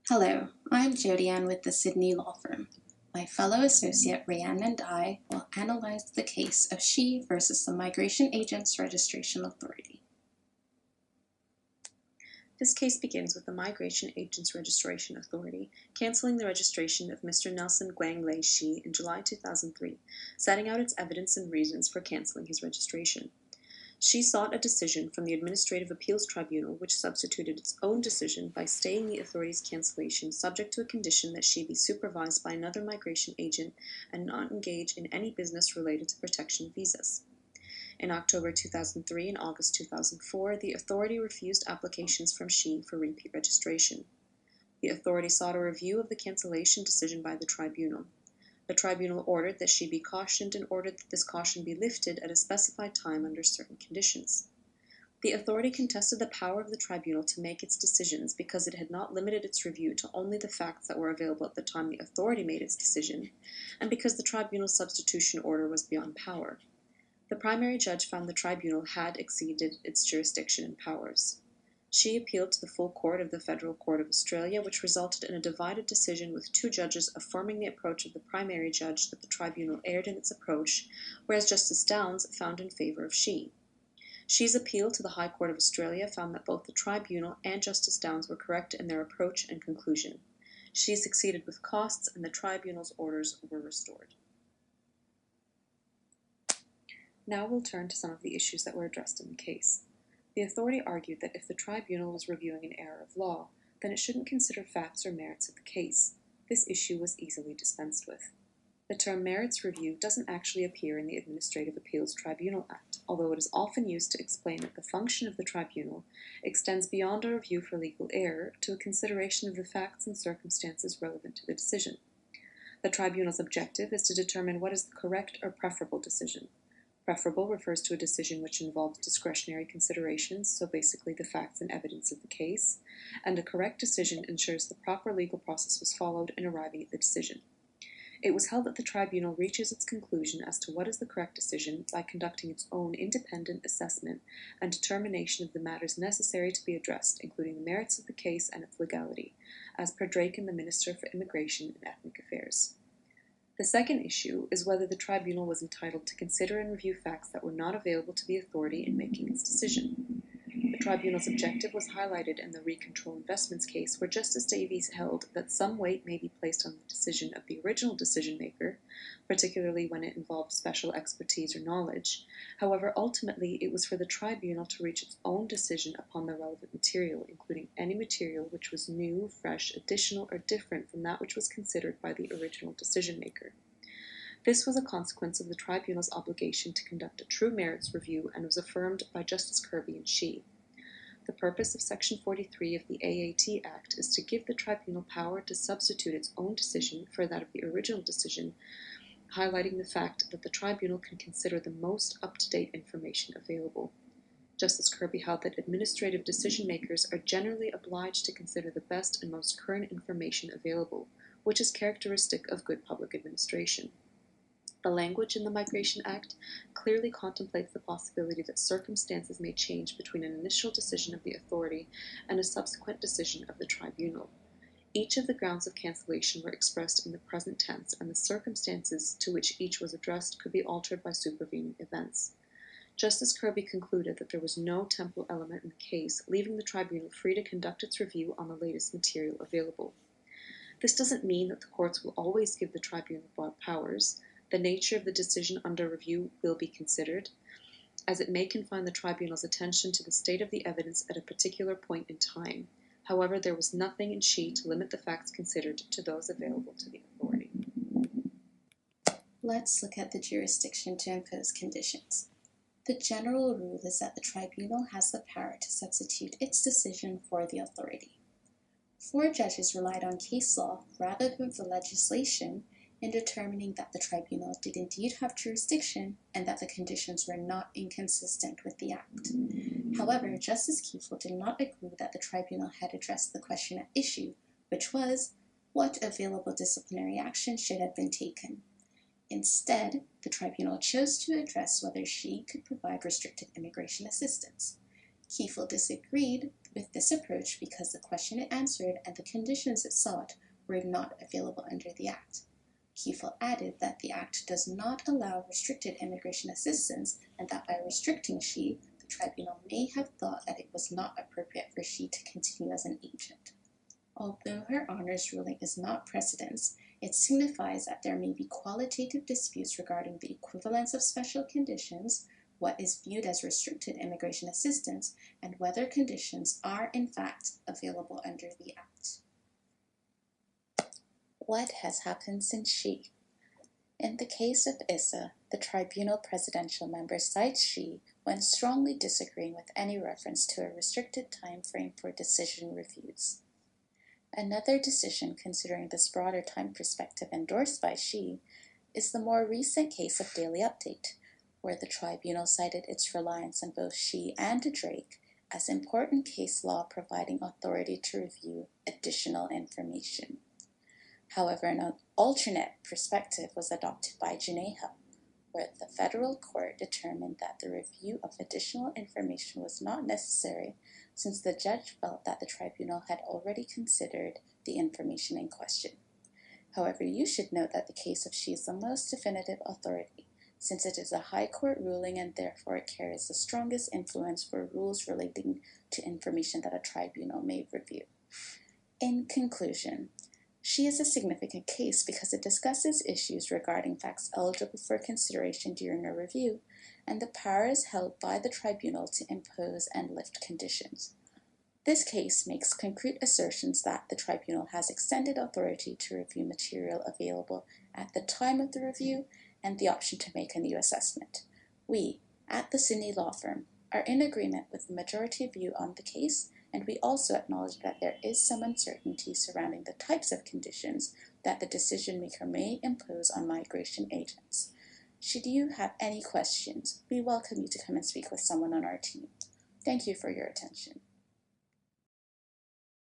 Hello, I'm Jody Ann with the Sydney Law Firm. My fellow associate Rayanne and I will analyze the case of She versus the Migration Agents Registration Authority. This case begins with the Migration Agents Registration Authority canceling the registration of Mr. Nelson Guanglei Shi in July 2003, setting out its evidence and reasons for canceling his registration. She sought a decision from the Administrative Appeals Tribunal which substituted its own decision by staying the authority's cancellation subject to a condition that she be supervised by another migration agent and not engage in any business related to protection visas. In October 2003 and August 2004, the authority refused applications from She for repeat registration. The authority sought a review of the cancellation decision by the tribunal. The tribunal ordered that She be cautioned and ordered that this caution be lifted at a specified time under certain conditions. The authority contested the power of the tribunal to make its decisions because it had not limited its review to only the facts that were available at the time the authority made its decision, and because the tribunal's substitution order was beyond power. The primary judge found the tribunal had exceeded its jurisdiction and powers. She appealed to the full court of the Federal Court of Australia, which resulted in a divided decision with two judges affirming the approach of the primary judge that the tribunal erred in its approach, whereas Justice Downes found in favour of She. She's appeal to the High Court of Australia found that both the tribunal and Justice Downes were correct in their approach and conclusion. She succeeded with costs, and the tribunal's orders were restored. Now we'll turn to some of the issues that were addressed in the case. The authority argued that if the tribunal was reviewing an error of law, then it shouldn't consider facts or merits of the case. This issue was easily dispensed with. The term merits review doesn't actually appear in the Administrative Appeals Tribunal Act, although it is often used to explain that the function of the tribunal extends beyond a review for legal error to a consideration of the facts and circumstances relevant to the decision. The tribunal's objective is to determine what is the correct or preferable decision. Preferable refers to a decision which involves discretionary considerations, so basically the facts and evidence of the case, and a correct decision ensures the proper legal process was followed in arriving at the decision. It was held that the tribunal reaches its conclusion as to what is the correct decision by conducting its own independent assessment and determination of the matters necessary to be addressed, including the merits of the case and its legality, as per Draken, the Minister for Immigration and Ethnic Affairs. The second issue is whether the tribunal was entitled to consider and review facts that were not available to the authority in making its decision. The tribunal's objective was highlighted in the Recontrol Investments case, where Justice Davies held that some weight may be placed on the decision of the original decision-maker, particularly when it involved special expertise or knowledge. However, ultimately, it was for the tribunal to reach its own decision upon the relevant material, including any material which was new, fresh, additional, or different from that which was considered by the original decision-maker. This was a consequence of the tribunal's obligation to conduct a true merits review and was affirmed by Justice Kirby and She. The purpose of Section 43 of the AAT Act is to give the tribunal power to substitute its own decision for that of the original decision, highlighting the fact that the tribunal can consider the most up-to-date information available. Justice Kirby held that administrative decision-makers are generally obliged to consider the best and most current information available, which is characteristic of good public administration. The language in the Migration Act clearly contemplates the possibility that circumstances may change between an initial decision of the authority and a subsequent decision of the tribunal. Each of the grounds of cancellation were expressed in the present tense, and the circumstances to which each was addressed could be altered by supervening events. Justice Kirby concluded that there was no temporal element in the case, leaving the tribunal free to conduct its review on the latest material available. This doesn't mean that the courts will always give the tribunal broad powers. The nature of the decision under review will be considered, as it may confine the tribunal's attention to the state of the evidence at a particular point in time. However, there was nothing in She to limit the facts considered to those available to the authority. Let's look at the jurisdiction to impose conditions. The general rule is that the tribunal has the power to substitute its decision for the authority. 4 judges relied on case law rather than the legislation in determining that the tribunal did indeed have jurisdiction and that the conditions were not inconsistent with the Act. However, Justice Kiefel did not agree that the tribunal had addressed the question at issue, which was, what available disciplinary action should have been taken. Instead, the tribunal chose to address whether She could provide restricted immigration assistance. Kiefel disagreed With this approach, because the question it answered and the conditions it sought were not available under the Act. Kiefel added that the Act does not allow restricted immigration assistance and that by restricting she, the tribunal may have thought that it was not appropriate for she to continue as an agent. Although Her Honor's ruling is not precedence, it signifies that there may be qualitative disputes regarding the equivalence of special conditions, what is viewed as restricted immigration assistance, and whether conditions are in fact available under the Act. What has happened since she? In the case of Issa, the tribunal presidential member cites she when strongly disagreeing with any reference to a restricted time frame for decision reviews. Another decision considering this broader time perspective endorsed by she is the more recent case of Daily Update, where the tribunal cited its reliance on both she and Drake as important case law providing authority to review additional information. However, an alternate perspective was adopted by Juneja, where the federal court determined that the review of additional information was not necessary since the judge felt that the tribunal had already considered the information in question. However, you should note that the case of she is the most definitive authority, since it is a high court ruling and therefore it carries the strongest influence for rules relating to information that a tribunal may review. In conclusion, she is a significant case because it discusses issues regarding facts eligible for consideration during a review and the powers held by the tribunal to impose and lift conditions. This case makes concrete assertions that the tribunal has extended authority to review material available at the time of the review and the option to make a new assessment. We, at the Sydney Law Firm, are in agreement with the majority view on the case, and we also acknowledge that there is some uncertainty surrounding the types of conditions that the decision maker may impose on migration agents. Should you have any questions, we welcome you to come and speak with someone on our team. Thank you for your attention.